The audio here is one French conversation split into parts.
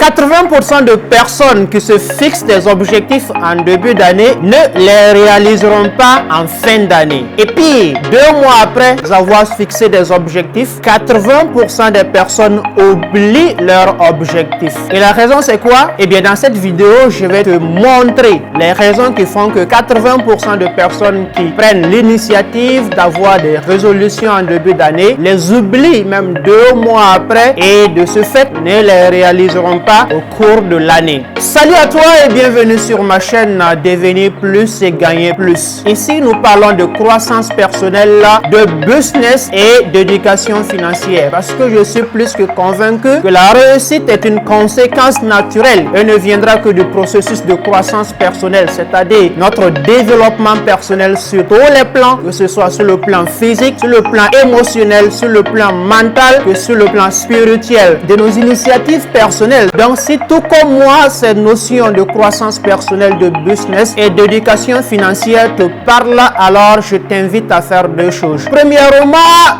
80% de personnes qui se fixent des objectifs en début d'année ne les réaliseront pas en fin d'année. Et puis, 2 mois après avoir fixé des objectifs, 80% des personnes oublient leurs objectifs. Et la raison c'est quoi? Eh bien, dans cette vidéo, je vais te montrer les raisons qui font que 80% de personnes qui prennent l'initiative d'avoir des résolutions en début d'année les oublient même 2 mois après et de ce fait ne les réaliseront pas au cours de l'année. Salut à toi et bienvenue sur ma chaîne Devenir Plus et Gagner Plus. Ici, nous parlons de croissance personnelle, de business et d'éducation financière parce que je suis plus que convaincu que la réussite est une conséquence naturelle et ne viendra que du processus de croissance personnelle, c'est-à-dire notre développement personnel sur tous les plans, que ce soit sur le plan physique, sur le plan émotionnel, sur le plan mental, que sur le plan spirituel, de nos initiatives personnelles. Donc, si tout comme moi, cette notion de croissance personnelle, de business et d'éducation financière te parle, alors je t'invite à faire 2 choses. Premièrement,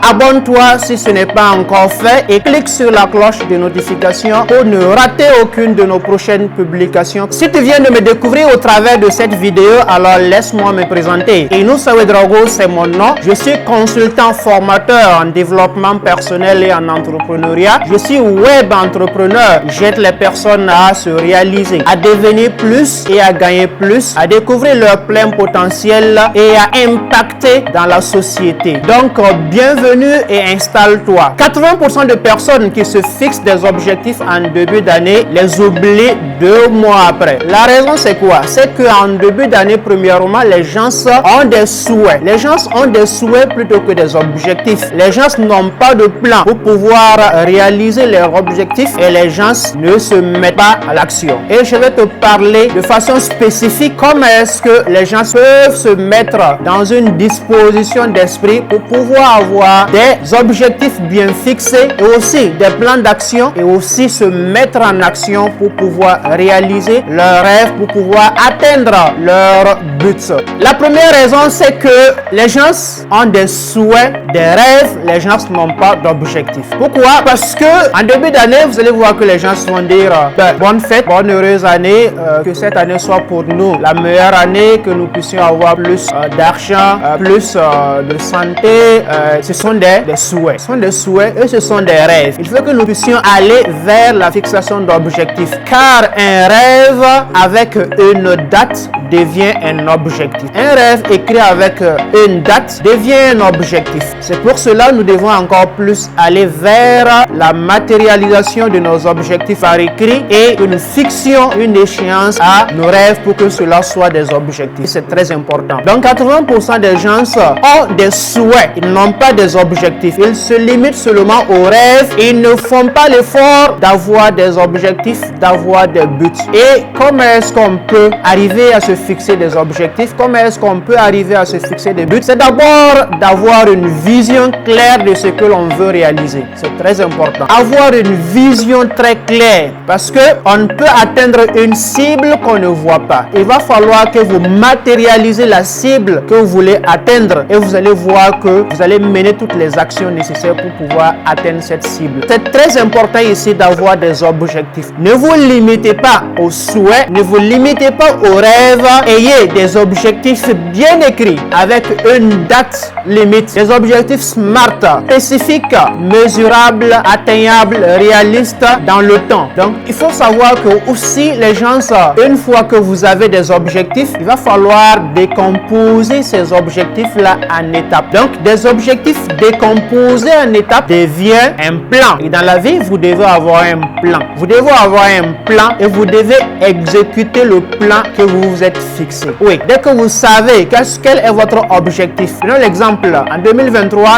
abonne-toi si ce n'est pas encore fait et clique sur la cloche de notification pour ne rater aucune de nos prochaines publications. Si tu viens de me découvrir au travers de cette vidéo, alors laisse-moi me présenter. Inoussa Ouedraogo, c'est mon nom. Je suis consultant formateur en développement personnel et en entrepreneuriat. Je suis web entrepreneur. J'aide les personnes à se réaliser, à devenir plus et à gagner plus, à découvrir leur plein potentiel et à impacter dans la société. Donc, bienvenue et installe-toi. 80% de personnes qui se fixent des objectifs en début d'année les oublient 2 mois après. La raison, c'est quoi? C'est qu'en début d'année, premièrement, les gens ont des souhaits. Les gens ont des souhaits plutôt que des objectifs. Les gens n'ont pas de plan pour pouvoir réaliser leurs objectifs et les gens ne se mettent pas à l'action. Et je vais te parler de façon spécifique comment est-ce que les gens peuvent se mettre dans une disposition d'esprit pour pouvoir avoir des objectifs bien fixés et aussi des plans d'action et aussi se mettre en action pour pouvoir réaliser leurs rêves, pour pouvoir atteindre leurs buts. La première raison, c'est que les gens ont des souhaits, des rêves, les gens n'ont pas d'objectifs. Pourquoi? Parce que en début d'année, vous allez voir que les gens vont dire bonne fête, bonne heureuse année, que cette année soit pour nous la meilleure année, que nous puissions avoir plus d'argent, plus de santé. Ce sont des souhaits. Ce sont des souhaits et ce sont des rêves. Il faut que nous puissions aller vers la fixation d'objectifs car un rêve avec une date devient un objectif. Un rêve écrit avec une date devient un objectif. C'est pour cela que nous devons encore plus aller vers la matérialisation de nos objectifs à écrit et que nous fixions une échéance à nos rêves pour que cela soit des objectifs. C'est très important. Donc 80% des gens ont des souhaits. Ils n'ont pas des objectifs. Ils se limitent seulement aux rêves. Ils ne font pas l'effort d'avoir des objectifs, d'avoir des buts. Et comment est-ce qu'on peut arriver à se fixer des objectifs? Comment est-ce qu'on peut arriver à se fixer des buts? C'est d'abord d'avoir une vision claire de ce que l'on veut réaliser. C'est très important. Avoir une vision très claire parce que on ne peut atteindre une cible qu'on ne voit pas. Il va falloir que vous matérialisez la cible que vous voulez atteindre et vous allez voir que vous allez mener toutes les actions nécessaires pour pouvoir atteindre cette cible. C'est très important ici d'avoir des objectifs. Ne vous limitez pas aux souhaits, ne vous limitez pas aux rêves. Ayez des objectifs bien écrits avec une date limite. Des objectifs SMART, spécifiques, mesurables, atteignables, réalistes dans le temps. Donc, il faut savoir que aussi les gens, une fois que vous avez des objectifs, il va falloir décomposer ces objectifs-là en étapes. Donc, des objectifs décomposés en étapes devient un plan. Et dans la vie, vous devez avoir un plan. Vous devez avoir un plan et vous devez exécuter le plan que vous vous êtes fixé. Oui, dès que vous savez quel est votre objectif. Prenons l'exemple, en 2023,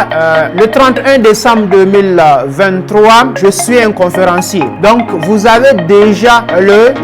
le 31 décembre 2023, je suis un conférencier. Donc, vous avez déjà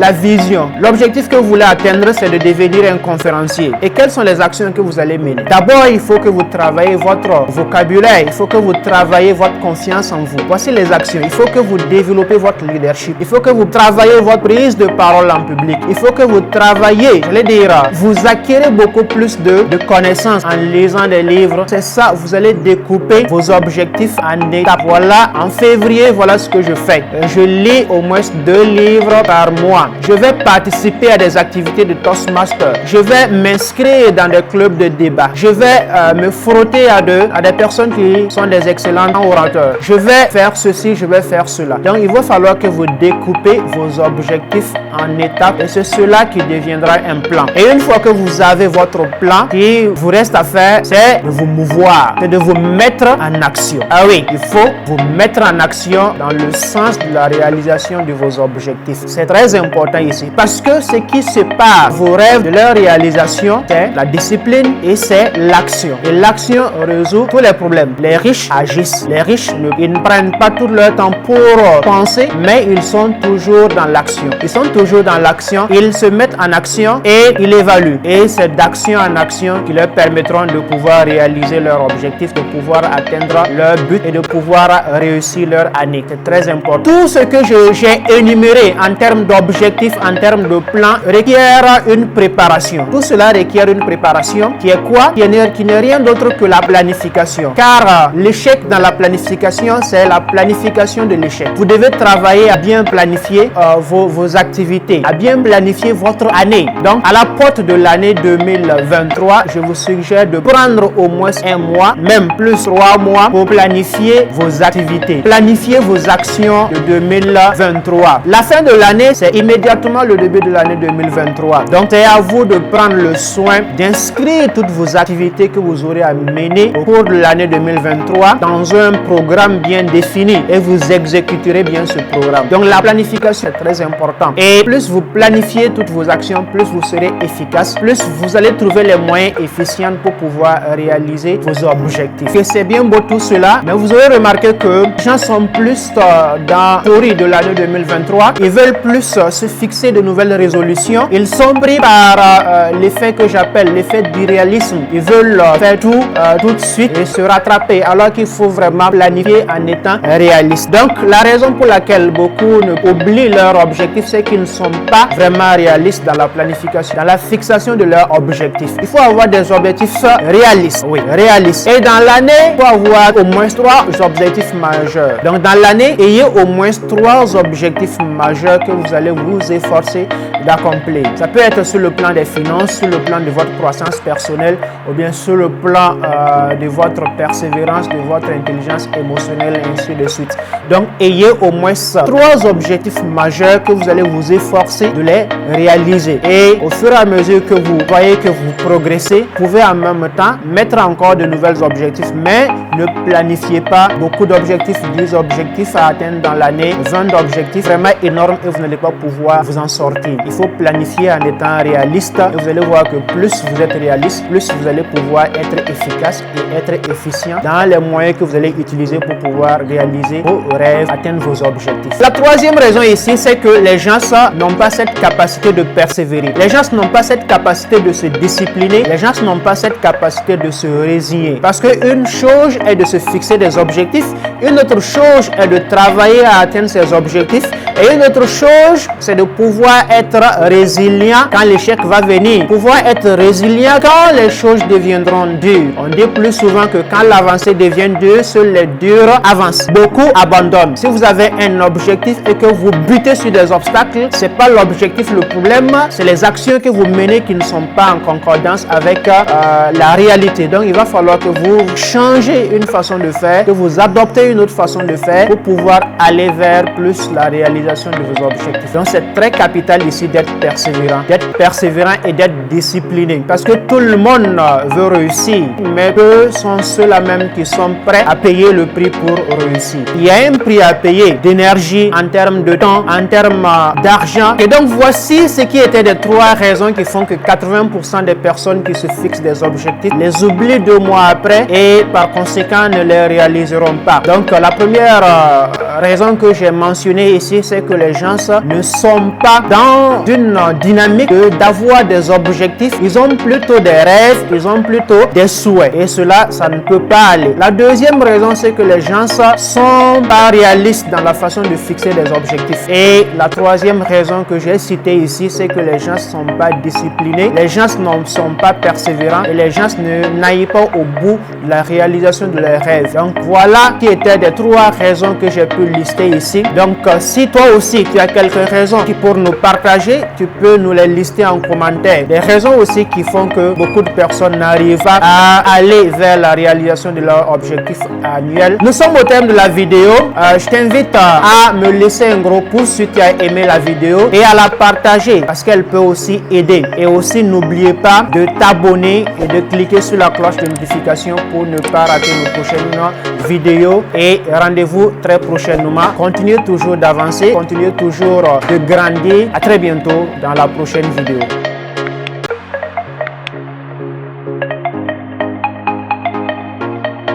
la vision. L'objectif que vous voulez atteindre, c'est de devenir un conférencier. Et quelles sont les actions que vous allez mener? D'abord, il faut que vous travaillez votre vocabulaire. Il faut que vous travaillez votre confiance en vous. Voici les actions. Il faut que vous développez votre leadership. Il faut que vous travaillez votre prise de parole en public. Il faut que vous travaillez, allez dire, vous acquérez beaucoup plus de connaissances en lisant des livres. C'est ça, vous allez découper vos objectifs en étapes. Voilà, en février, voilà ce que je fais. Je lis au moins 2 livres par mois. Je vais participer à des activités de Toastmaster. Je vais m'inscrire dans des clubs de débat. Je vais me frotter à des personnes qui sont des excellents orateurs. Je vais faire ceci, je vais faire cela. Donc, il va falloir que vous découpez vos objectifs en étapes et c'est cela qui deviendra un plan. Et une fois que vous avez votre plan, ce qui vous reste à faire, c'est de vous mouvoir, c'est de vous mettre en action. Ah oui, il faut vous mettre en action dans le sens de la réalisation de vos objectifs. C'est très important ici parce que ce qui sépare vos rêves de leur réalisation, c'est la discipline et c'est l'action. Et l'action résout tous les problèmes. Les riches agissent. Les riches ils ne prennent pas tout leur temps pour penser, mais ils sont toujours dans l'action. Ils sont toujours dans l'action. Ils se mettent en action et ils évaluent. Et c'est d'action en action qui leur permettront de pouvoir réaliser leur objectif, de pouvoir atteindre leur but et de pouvoir réussir leur année. C'est très important. Tout ce que j'ai énuméré en termes d'objectifs, en termes de plan, requiert une préparation. Tout cela requiert une préparation qui est quoi? Qui n'est rien d'autre que la planification. Car l'échec dans la planification, c'est la planification de l'échec. Vous devez travailler à bien planifier vos activités, à bien planifier votre année. Donc, à la porte de l'année 2023, je vous suggère de prendre au moins un mois, même plus 3 mois, pour planifier vos activités. Planifier vos actions de 2023. La fin de l'année, c'est immédiatement le début de l'année 2023. Donc, c'est à vous de prendre le soin d'inscrire toutes vos activités que vous aurez à mener au cours de l'année 2023 dans un programme bien défini et vous exécuterez bien ce programme. Donc, la planification est très importante. Et plus vous planifiez toutes vos actions, plus vous serez efficace, plus vous allez trouver les moyens efficients pour pouvoir réaliser vos objectifs. Et c'est bien beau tout cela, mais vous aurez remarqué que les gens sont plus dans la théorie de l'année 2023. Ils veulent plus se fixer de nouvelles résolutions. Ils sont pris par l'effet que j'appelle l'effet d'irréalisme. Ils veulent faire tout de suite et se rattraper, alors qu'il faut vraiment planifier en étant réaliste. Donc, la raison pour laquelle beaucoup oublient leurs objectifs, c'est qu'ils ne sont pas vraiment réalistes dans la planification, dans la fixation de leurs objectifs. Il faut avoir des objectifs réalistes. Oui, réalistes. Et dans l'année, il faut avoir au moins 3 objectifs majeurs. Donc, dans l'année, ayez au moins 3 objectifs majeurs que vous allez vous efforcer d'accomplir. Ça peut être sur le plan des finances, sur le plan de votre croissance personnelle ou bien sur le plan de votre persévérance, de votre intelligence émotionnelle et ainsi de suite. Donc, ayez au moins 3 objectifs majeurs que vous allez vous efforcer de les réaliser. Et au fur et à mesure que vous voyez que vous progressez, vous pouvez en même temps mettre encore de nouveaux objectifs, mais ne planifiez pas beaucoup d'objectifs, 10 objectifs à atteindre dans l'année, 20 objectifs vraiment énormes et vous n'allez pas pouvoir vous en sortir. Il faut planifier en étant réaliste et vous allez voir que plus vous êtes réaliste, plus vous allez pouvoir être efficace et être efficient dans les moyens que vous allez utiliser pour pouvoir réaliser vos rêves, atteindre vos objectifs. La troisième raison ici, c'est que les gens n'ont pas cette capacité de persévérer. Les gens n'ont pas cette capacité de se discipliner. Les gens n'ont pas cette capacité de se résigner. Parce qu'une chose est de se fixer des objectifs, une autre chose est de travailler à atteindre ces objectifs et une autre chose, c'est de pouvoir être résilient quand l'échec va venir. Pouvoir être résilient quand les choses deviendront dures. On dit plus souvent que quand l'avancée devient dure, seuls les durs avancent. Beaucoup abandonnent. Si vous avez un objectif et que vous butez sur des obstacles, c'est pas l'objectif le problème, c'est les actions que vous menez qui ne sont pas en concordance avec la réalité. Donc, il va falloir que vous changez une façon de faire, que vous adoptez une autre façon de faire pour pouvoir aller vers plus la réalisation de vos objectifs. Donc, c'est très capital ici d'être persévérant et d'être discipliné. Parce que tout le monde veut réussir, mais peu sont ceux-là même qui sont prêts à payer le prix pour réussir. Il y a un prix à payer d'énergie, en termes de temps, en termes d'argent. Et donc, voici ce qui étaient les 3 raisons qui font que 80% des personnes qui se fixent des objectifs les oublient 2 mois après et par conséquent ne les réaliseront pas. Donc, la première raison que j'ai mentionnée ici, c'est que les gens ne sont pas dans une dynamique d'avoir des objectifs. Ils ont plutôt des rêves, ils ont plutôt des souhaits. Et cela, ça ne peut pas aller. La deuxième raison, c'est que les gens sont pas réalistes dans la façon de fixer des objectifs. Et la troisième raison que j'ai citée ici, c'est que les gens sont pas disciplinés, les gens ne sont pas persévérants et les gens n'aillent pas au bout de la réalisation de leurs rêves. Donc voilà qui étaient les 3 raisons que j'ai pu lister ici. Donc si toi aussi tu as quelques raisons pour nous partager, tu peux nous les lister en commentaire. Des raisons aussi qui font que beaucoup de personnes n'arrivent pas à aller vers la réalisation de leur objectif annuel. Nous sommes au terme de la vidéo. Je t'invite à me laisser un gros pouce si tu as aimé la vidéo et à la partager parce qu'elle peut aussi aider. Et aussi n'oubliez pas de t'abonner et de cliquer sur la cloche de notification pour ne pas rater nos prochaines vidéos. Et rendez-vous très prochainement. Continuez toujours d'avancer, continuez toujours de grandir. À très bientôt dans la prochaine vidéo.